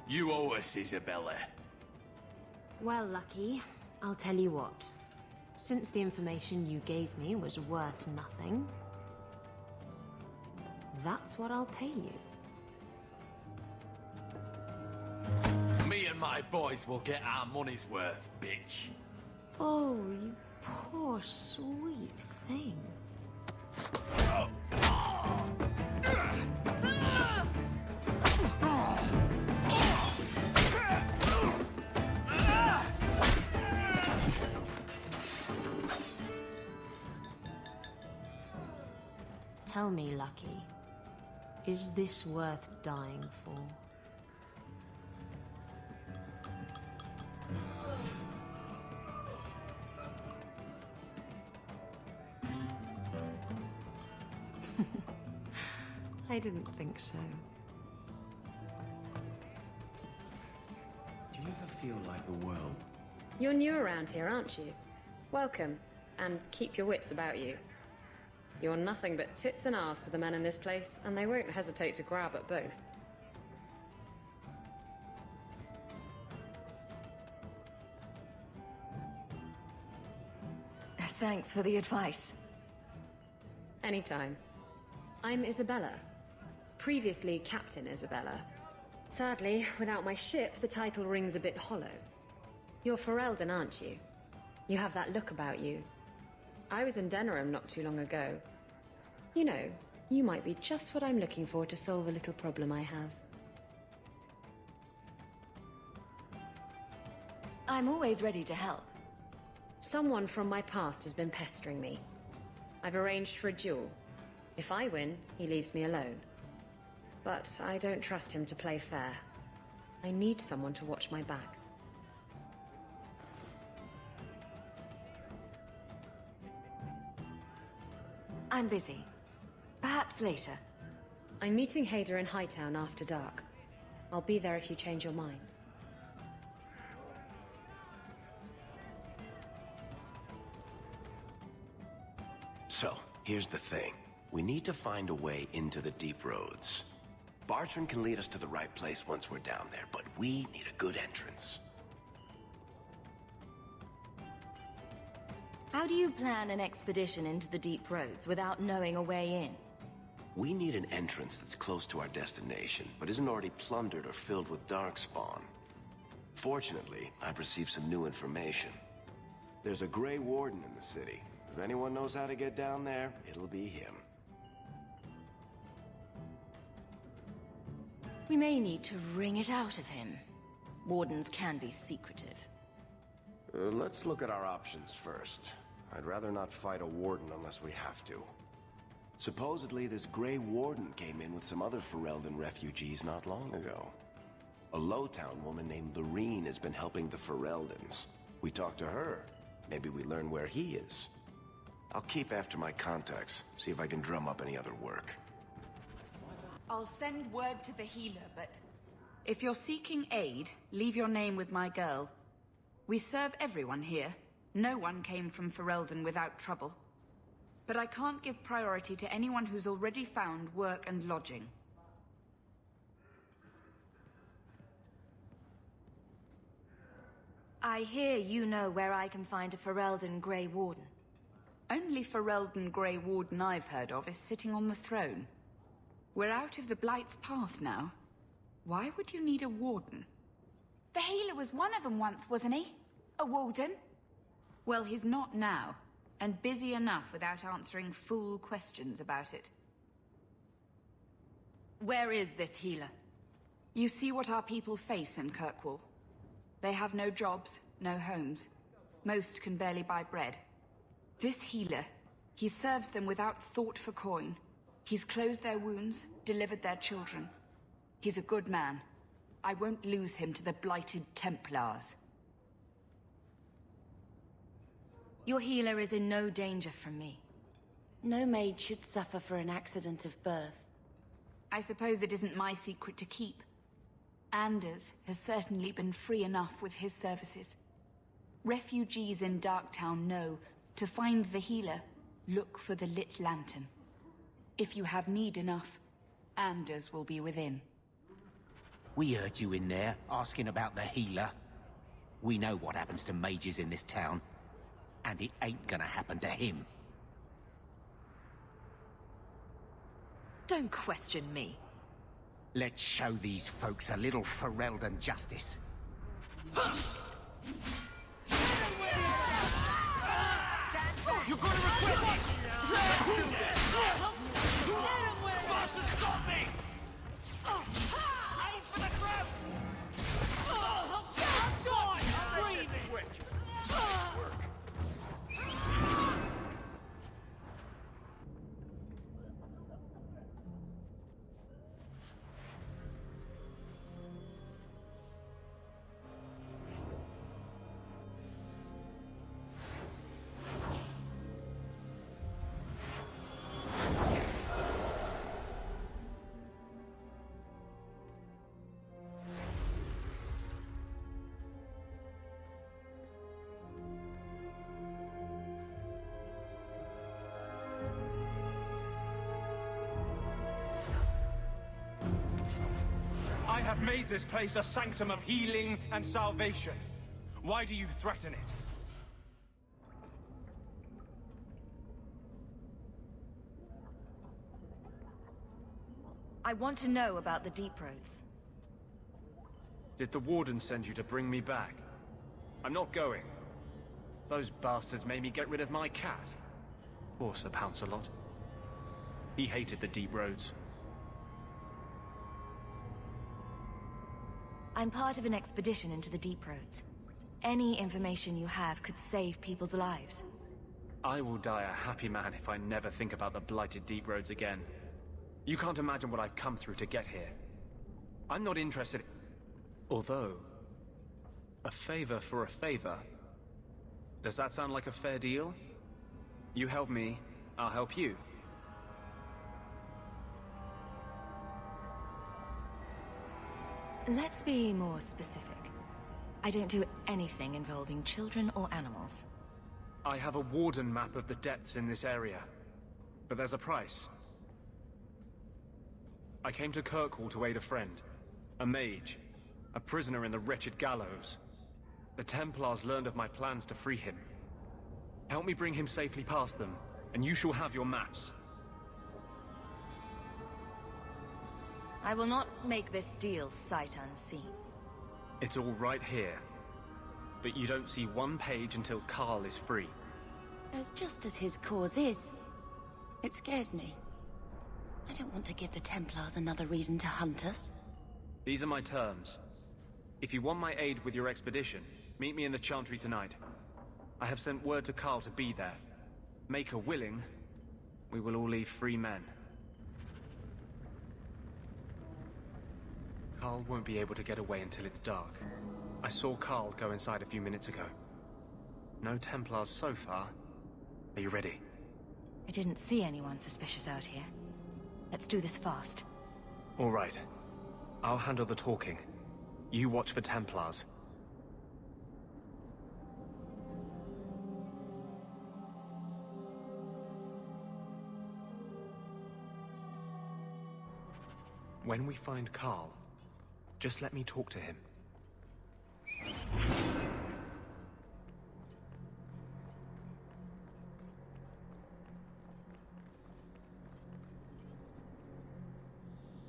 You owe us, Isabella. Well, Lucky, I'll tell you what. Since the information you gave me was worth nothing, that's what I'll pay you. Me and my boys will get our money's worth, bitch. Oh, you poor sweet thing. Tell me, Lucky, is this worth dying for? I didn't think so. Do you ever feel like the world? You're new around here, aren't you? Welcome, and keep your wits about you. You're nothing but tits and arse to the men in this place, and they won't hesitate to grab at both. Thanks for the advice. Anytime. I'm Isabella. Previously Captain Isabella. Sadly, without my ship, the title rings a bit hollow. You're Ferelden, aren't you? You have that look about you. I was in Denerim not too long ago. You know, you might be just what I'm looking for to solve a little problem I have. I'm always ready to help. Someone from my past has been pestering me. I've arranged for a duel. If I win, he leaves me alone. But I don't trust him to play fair. I need someone to watch my back. I'm busy. Perhaps later. I'm meeting Hader in Hightown after dark. I'll be there if you change your mind. So, here's the thing. We need to find a way into the deep roads. Bartrand can lead us to the right place once we're down there, but we need a good entrance. How do you plan an expedition into the deep roads without knowing a way in? We need an entrance that's close to our destination, but isn't already plundered or filled with darkspawn. Fortunately, I've received some new information. There's a Grey Warden in the city. If anyone knows how to get down there, it'll be him. We may need to wring it out of him. Wardens can be secretive. Let's look at our options first. I'd rather not fight a warden unless we have to. Supposedly, this Grey Warden came in with some other Ferelden refugees not long ago. A Lowtown woman named Lorene has been helping the Fereldans. We talked to her. Maybe we learn where he is. I'll keep after my contacts, see if I can drum up any other work. I'll send word to the healer, but if you're seeking aid, leave your name with my girl. We serve everyone here. No one came from Ferelden without trouble. But I can't give priority to anyone who's already found work and lodging. I hear you know where I can find a Ferelden Grey Warden. Only Ferelden Grey Warden I've heard of is sitting on the throne. We're out of the Blight's path now. Why would you need a warden? The healer was one of them once, wasn't he? A warden? Well, he's not now, and busy enough without answering fool questions about it. Where is this healer? You see what our people face in Kirkwall. They have no jobs, no homes. Most can barely buy bread. This healer, he serves them without thought for coin. He's closed their wounds, delivered their children. He's a good man. I won't lose him to the blighted Templars. Your healer is in no danger from me. No maid should suffer for an accident of birth. I suppose it isn't my secret to keep. Anders has certainly been free enough with his services. Refugees in Darktown know to find the healer, look for the lit lantern. If you have need enough, Anders will be within. We heard you in there, asking about the healer. We know what happens to mages in this town. And it ain't gonna happen to him. Don't question me. Let's show these folks a little Ferelden justice. You're gonna regret this! Bastard, stop me! Aim for the throat! Die! Breathe! I have made this place a sanctum of healing and salvation. Why do you threaten it? I want to know about the deep roads. Did the Warden send you to bring me back? I'm not going. Those bastards made me get rid of my cat. Poor Sir Pouncelot. He hated the deep roads. I'm part of an expedition into the deep roads. Any information you have could save people's lives. I will die a happy man if I never think about the blighted deep roads again. You can't imagine what I've come through to get here. I'm not interested. Although, a favor for a favor. Does that sound like a fair deal? You help me, I'll help you. Let's be more specific. I don't do anything involving children or animals. I have a Warden map of the depths in this area. But there's a price. I came to Kirkwall to aid a friend. A mage. A prisoner in the wretched gallows. The Templars learned of my plans to free him. Help me bring him safely past them, and you shall have your maps. I will not make this deal sight unseen. It's all right here. But you don't see one page until Carl is free. As just as his cause is, it scares me. I don't want to give the Templars another reason to hunt us. These are my terms. If you want my aid with your expedition, meet me in the Chantry tonight. I have sent word to Carl to be there. Make her willing, we will all leave free men. Carl won't be able to get away until it's dark. I saw Carl go inside a few minutes ago. No Templars so far. Are you ready? I didn't see anyone suspicious out here. Let's do this fast. All right. I'll handle the talking. You watch for Templars. When we find Carl, just let me talk to him.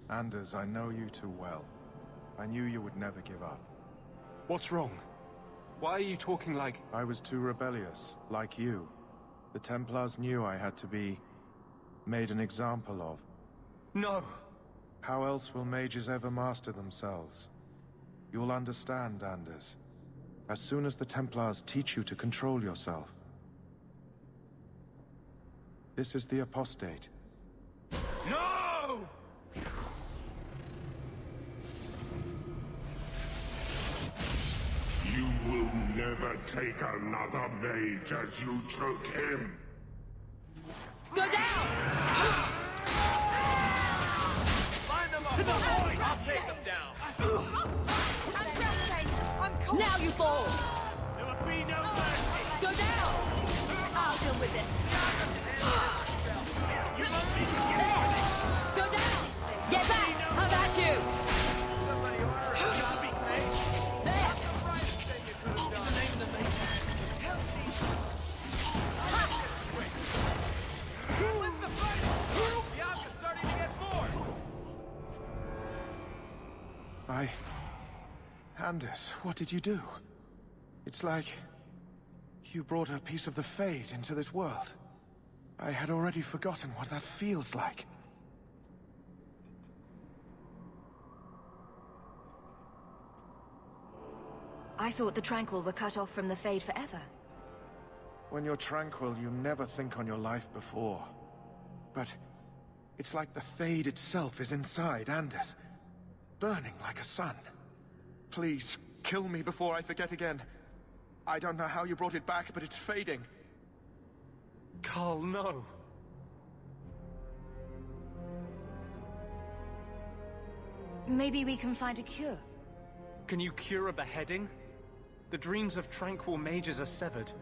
Anders, I know you too well. I knew you would never give up. What's wrong? Why are you talking like... I was too rebellious, like you. The Templars knew I had to be... made an example of. No! How else will mages ever master themselves? You'll understand, Anders. As soon as the Templars teach you to control yourself. This is the apostate. No! You will never take another mage as you took him. Go down! Line them up! I'll take them down! I'm cold. Now you fall! There will be no mercy! Go down! I'll deal with this. You must be There! Go down! Get back! How about you? Anders, what did you do? It's like... you brought a piece of the Fade into this world. I had already forgotten what that feels like. I thought the Tranquil were cut off from the Fade forever. When you're tranquil, you never think on your life before. But it's like the Fade itself is inside Anders, burning like a sun. Please, kill me before I forget again. I don't know how you brought it back, but it's fading. Carl, no! Maybe we can find a cure. Can you cure a beheading? The dreams of tranquil mages are severed.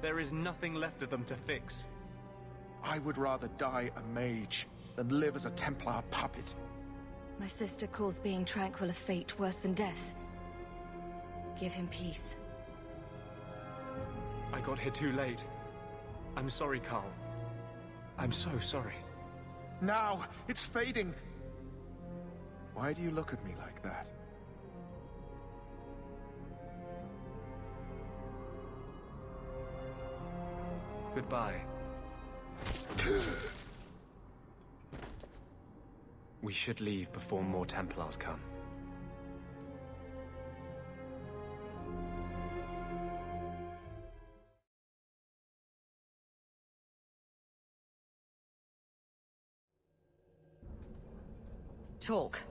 There is nothing left of them to fix. I would rather die a mage than live as a Templar puppet. My sister calls being tranquil a fate worse than death. Give him peace. I got here too late. I'm sorry, Carl. I'm so sorry. Now! It's fading! Why do you look at me like that? Goodbye. We should leave before more Templars come. Talk.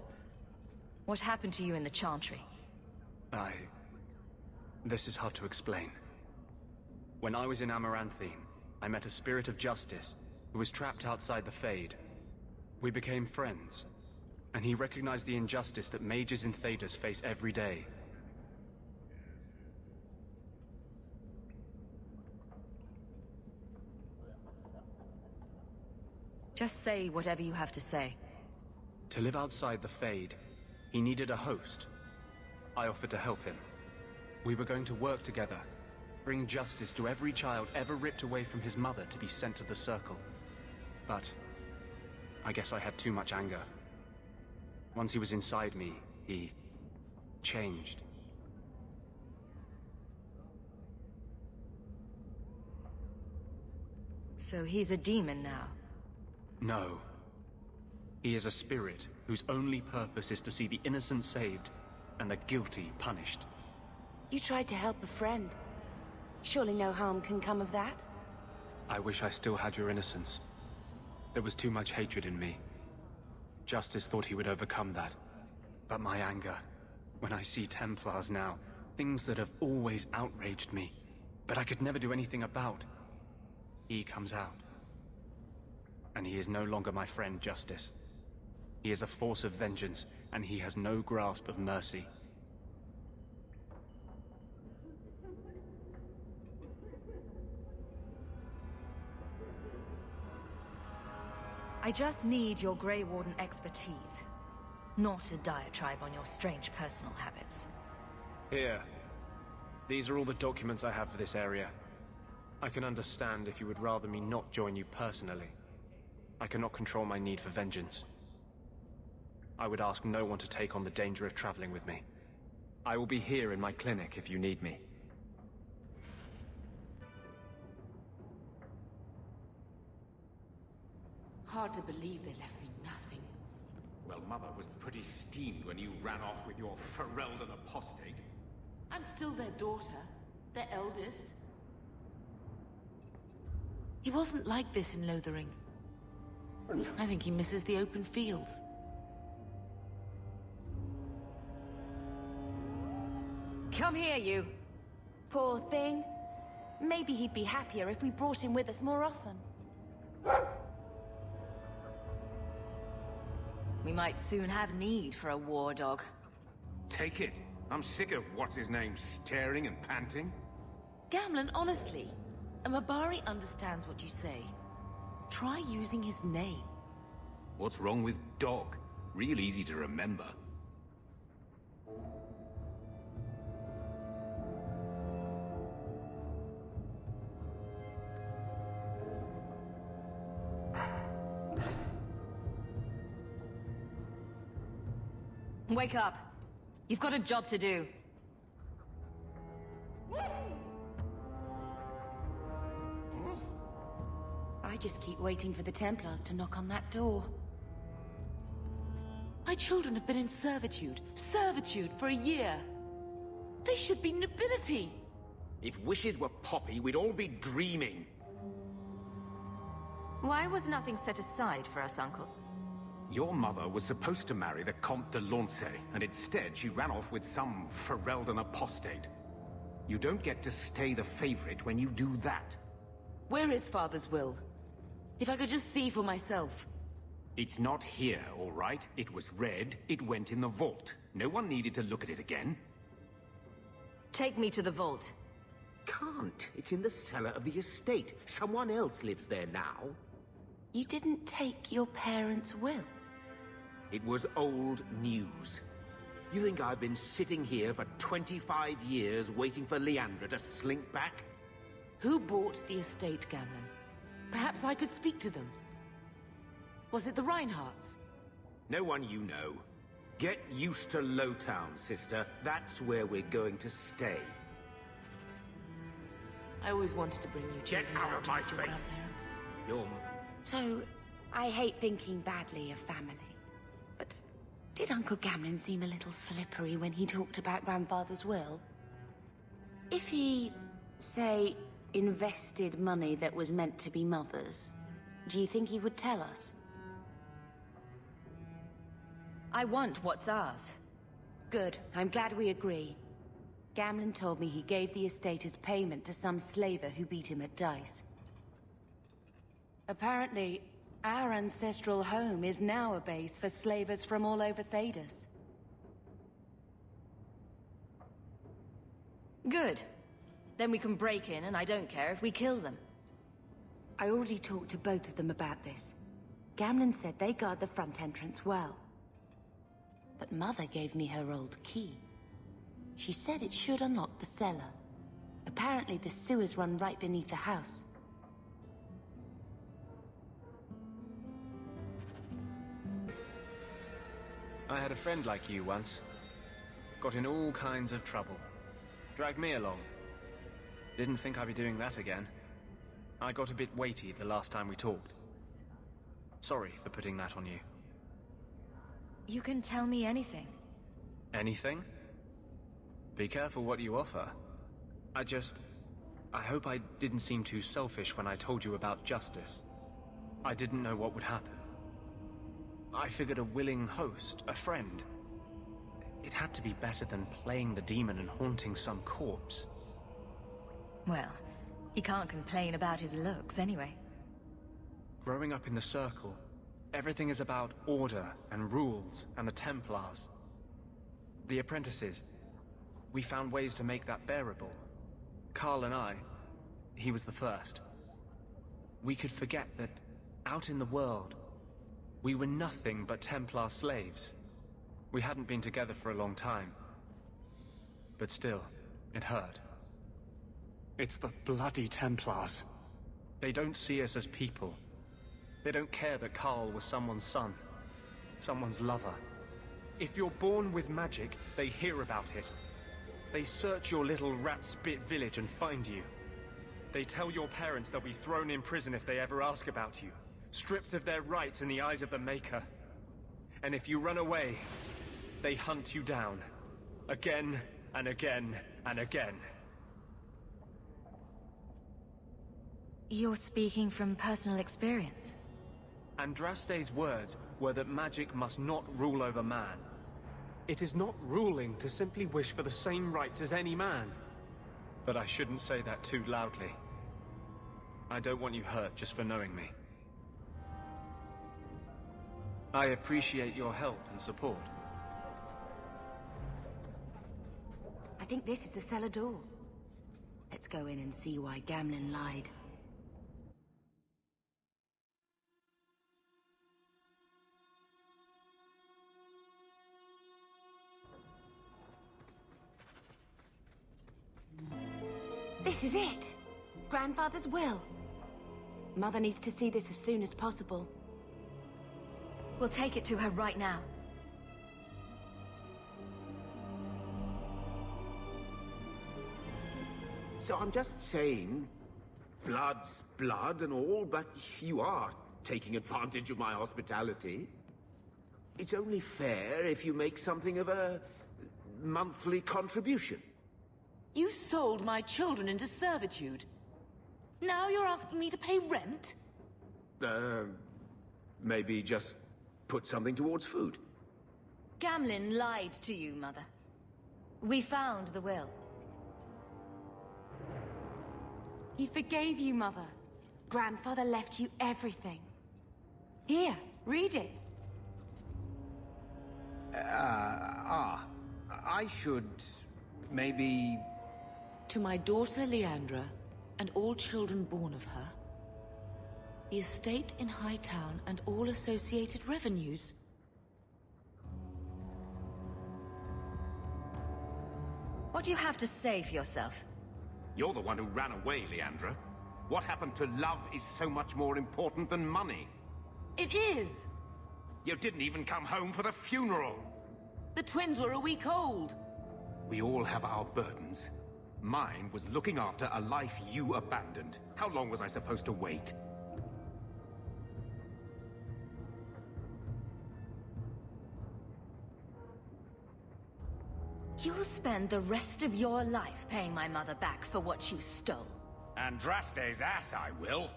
What happened to you in the Chantry? This is hard to explain. When I was in Amaranthine, I met a spirit of justice who was trapped outside the Fade. We became friends, and he recognized the injustice that mages in Thedas face every day. Just say whatever you have to say. To live outside the Fade, he needed a host. I offered to help him. We were going to work together, bring justice to every child ever ripped away from his mother to be sent to the Circle. But I guess I had too much anger. Once he was inside me, he changed. So he's a demon now? No. He is a spirit whose only purpose is to see the innocent saved and the guilty punished. You tried to help a friend. Surely no harm can come of that? I wish I still had your innocence. There was too much hatred in me. Justice thought he would overcome that. But my anger, when I see Templars now, things that have always outraged me, but I could never do anything about, he comes out. And he is no longer my friend, Justice. He is a force of vengeance, and he has no grasp of mercy. I just need your Grey Warden expertise, not a diatribe on your strange personal habits. Here. These are all the documents I have for this area. I can understand if you would rather me not join you personally. I cannot control my need for vengeance. I would ask no one to take on the danger of traveling with me. I will be here in my clinic if you need me. Hard to believe they left me nothing. Well, Mother was pretty steamed when you ran off with your Ferelden apostate. I'm still their daughter, their eldest. He wasn't like this in Lothering. I think he misses the open fields. Come here, you! Poor thing. Maybe he'd be happier if we brought him with us more often. We might soon have need for a war dog. Take it. I'm sick of what's-his-name staring and panting. Gamlen, honestly, a Mabari understands what you say. Try using his name. What's wrong with dog? Real easy to remember. Wake up! You've got a job to do. I just keep waiting for the Templars to knock on that door. My children have been in servitude for a year. They should be nobility. If wishes were poppy, we'd all be dreaming. Why was nothing set aside for us, Uncle? Your mother was supposed to marry the Comte de Launcey, and instead she ran off with some Ferelden apostate. You don't get to stay the favorite when you do that. Where is Father's will? If I could just see for myself. It's not here, all right? It was read, it went in the vault. No one needed to look at it again. Take me to the vault. Can't. It's in the cellar of the estate. Someone else lives there now. You didn't take your parents' will? It was old news. You think I've been sitting here for 25 years waiting for Leandra to slink back? Who bought the estate, Gamlen? Perhaps I could speak to them. Was it the Reinhardts? No one you know. Get used to Lowtown, sister. That's where we're going to stay. I always wanted to bring you children out of my with your face. grandparents. You're... So, I hate thinking badly of family. But did Uncle Gamlen seem a little slippery when he talked about Grandfather's will? If he, say, invested money that was meant to be Mother's, do you think he would tell us? I want what's ours. Good. I'm glad we agree. Gamlen told me he gave the estate as payment to some slaver who beat him at dice. Apparently, our ancestral home is now a base for slavers from all over Thedas. Good. Then we can break in, and I don't care if we kill them. I already talked to both of them about this. Gamlen said they guard the front entrance well. But Mother gave me her old key. She said it should unlock the cellar. Apparently the sewers run right beneath the house. I had a friend like you once. Got in all kinds of trouble. Dragged me along. Didn't think I'd be doing that again. I got a bit weighty the last time we talked. Sorry for putting that on you. You can tell me anything. Anything? Be careful what you offer. I hope I didn't seem too selfish when I told you about justice. I didn't know what would happen. I figured a willing host, a friend. It had to be better than playing the demon and haunting some corpse. Well, he can't complain about his looks anyway. Growing up in the Circle, everything is about order and rules and the Templars. The apprentices, we found ways to make that bearable. Carl and I, he was the first. We could forget that out in the world, we were nothing but Templar slaves. We hadn't been together for a long time. But still, it hurt. It's the bloody Templars. They don't see us as people. They don't care that Carl was someone's son, someone's lover. If you're born with magic, they hear about it. They search your little rat-spit village and find you. They tell your parents they'll be thrown in prison if they ever ask about you, stripped of their rights in the eyes of the Maker. And if you run away, they hunt you down. Again, and again, and again. You're speaking from personal experience. Andraste's words were that magic must not rule over man. It is not ruling to simply wish for the same rights as any man. But I shouldn't say that too loudly. I don't want you hurt just for knowing me. I appreciate your help and support. I think this is the cellar door. Let's go in and see why Gamlen lied. This is it! Grandfather's will. Mother needs to see this as soon as possible. We'll take it to her right now. So I'm just saying, blood's blood and all, but you are taking advantage of my hospitality. It's only fair if you make something of a monthly contribution. You sold my children into servitude. Now you're asking me to pay rent? Maybe just put something towards food. Gamlin lied to you, Mother. We found the will. He forgave you, Mother. Grandfather left you everything. Here, read it. I should... maybe... To my daughter Leandra, and all children born of her, the estate in Hightown and all associated revenues. What do you have to say for yourself? You're the one who ran away, Leandra. What happened to love is so much more important than money. It is! You didn't even come home for the funeral. The twins were a week old. We all have our burdens. Mine was looking after a life you abandoned. How long was I supposed to wait? You'll spend the rest of your life paying my mother back for what you stole. Andraste's ass, I will.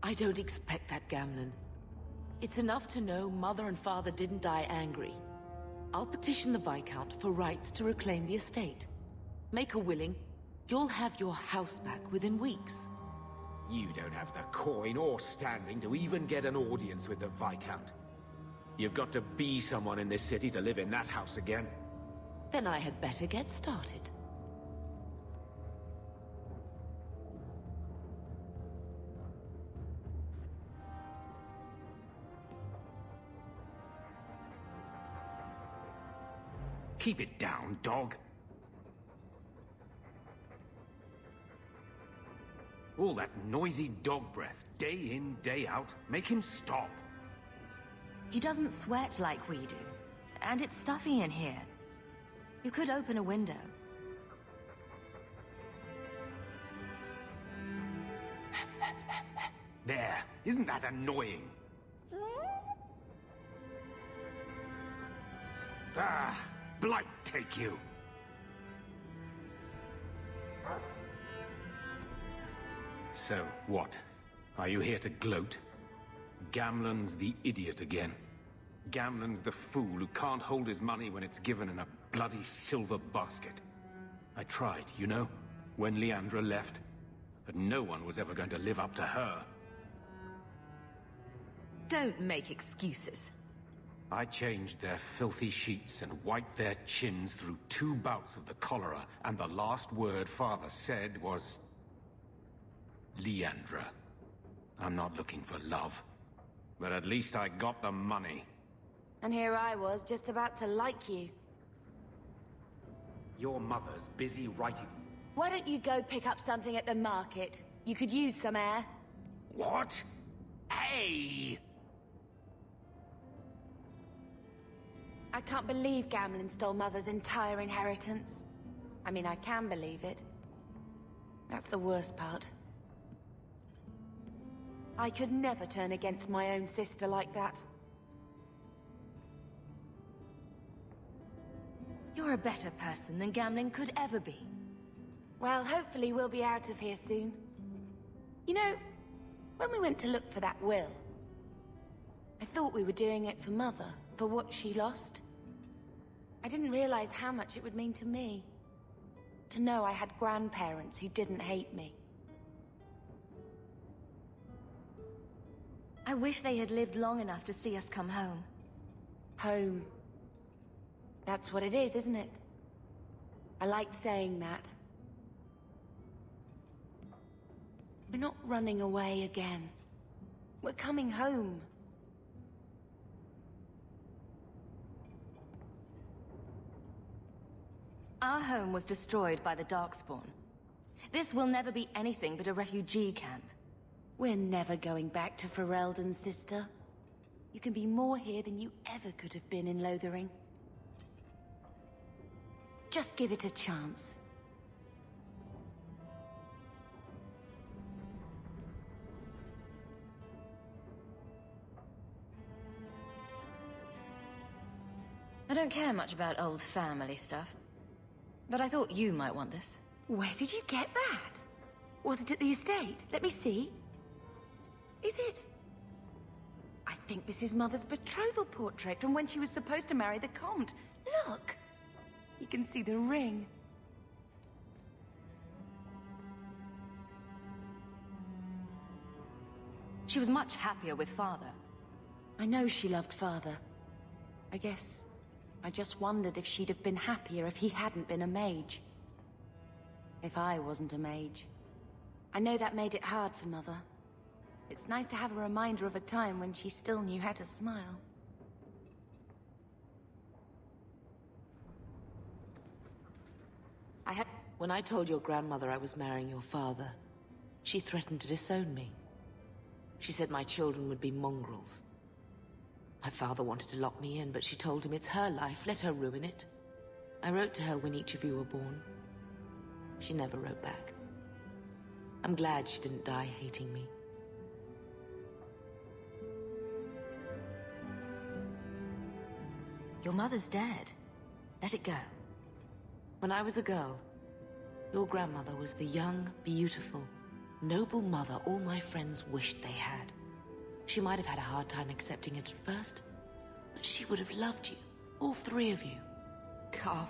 I don't expect that, Gamlin. It's enough to know Mother and Father didn't die angry. I'll petition the Viscount for rights to reclaim the estate. Make her willing, you'll have your house back within weeks. You don't have the coin or standing to even get an audience with the Viscount. You've got to be someone in this city to live in that house again. Then I had better get started. Keep it down, dog. All that noisy dog breath, day in, day out, make him stop. He doesn't sweat like we do. And it's stuffy in here. You could open a window. There, isn't that annoying? Ah, blight take you. So, what? Are you here to gloat? Gamlen's the idiot again. Gamlen's the fool who can't hold his money when it's given in a bloody silver basket. I tried, you know, when Leandra left. But no one was ever going to live up to her. Don't make excuses. I changed their filthy sheets and wiped their chins through 2 bouts of the cholera, and the last word Father said was... Leandra. I'm not looking for love. But at least I got the money. And here I was, just about to like you. Your mother's busy writing. Why don't you go pick up something at the market? You could use some air. What? Hey! I can't believe Gamlin stole Mother's entire inheritance. I mean, I can believe it. That's the worst part. I could never turn against my own sister like that. You're a better person than Gamlin could ever be. Well, hopefully we'll be out of here soon. You know, when we went to look for that will, I thought we were doing it for Mother, for what she lost. I didn't realize how much it would mean to me. To know I had grandparents who didn't hate me. I wish they had lived long enough to see us come home. Home. That's what it is, isn't it? I like saying that. We're not running away again. We're coming home. Our home was destroyed by the Darkspawn. This will never be anything but a refugee camp. We're never going back to Ferelden, sister. You can be more here than you ever could have been in Lothering. Just give it a chance. I don't care much about old family stuff. But I thought you might want this. Where did you get that? Was it at the estate? Let me see. Is it? I think this is Mother's betrothal portrait from when she was supposed to marry the Comte. Look! You can see the ring. She was much happier with Father. I know she loved Father. I guess I just wondered if she'd have been happier if he hadn't been a mage. If I wasn't a mage. I know that made it hard for Mother. It's nice to have a reminder of a time when she still knew how to smile. When I told your grandmother I was marrying your father, she threatened to disown me. She said my children would be mongrels. My father wanted to lock me in, but she told him it's her life, let her ruin it. I wrote to her when each of you were born. She never wrote back. I'm glad she didn't die hating me. Your mother's dead. Let it go. When I was a girl, your grandmother was the young, beautiful, noble mother all my friends wished they had. She might have had a hard time accepting it at first, but she would have loved you, all three of you. Carver.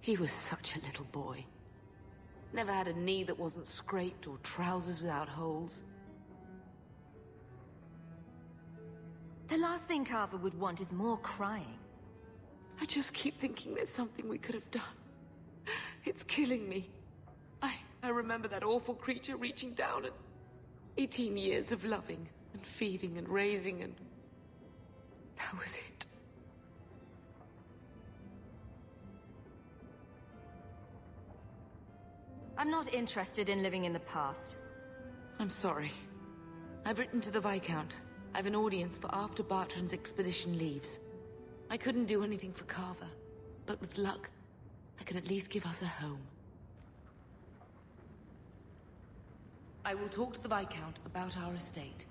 He was such a little boy. Never had a knee that wasn't scraped or trousers without holes. The last thing Carver would want is more crying. I just keep thinking there's something we could have done. It's killing me. I remember that awful creature reaching down and 18 years of loving and feeding and raising, and that was it. I'm not interested in living in the past. I'm sorry. I've written to the Viscount. I've an audience for after Bartrand's expedition leaves. I couldn't do anything for Carver, but with luck, I can at least give us a home. I will talk to the Viscount about our estate.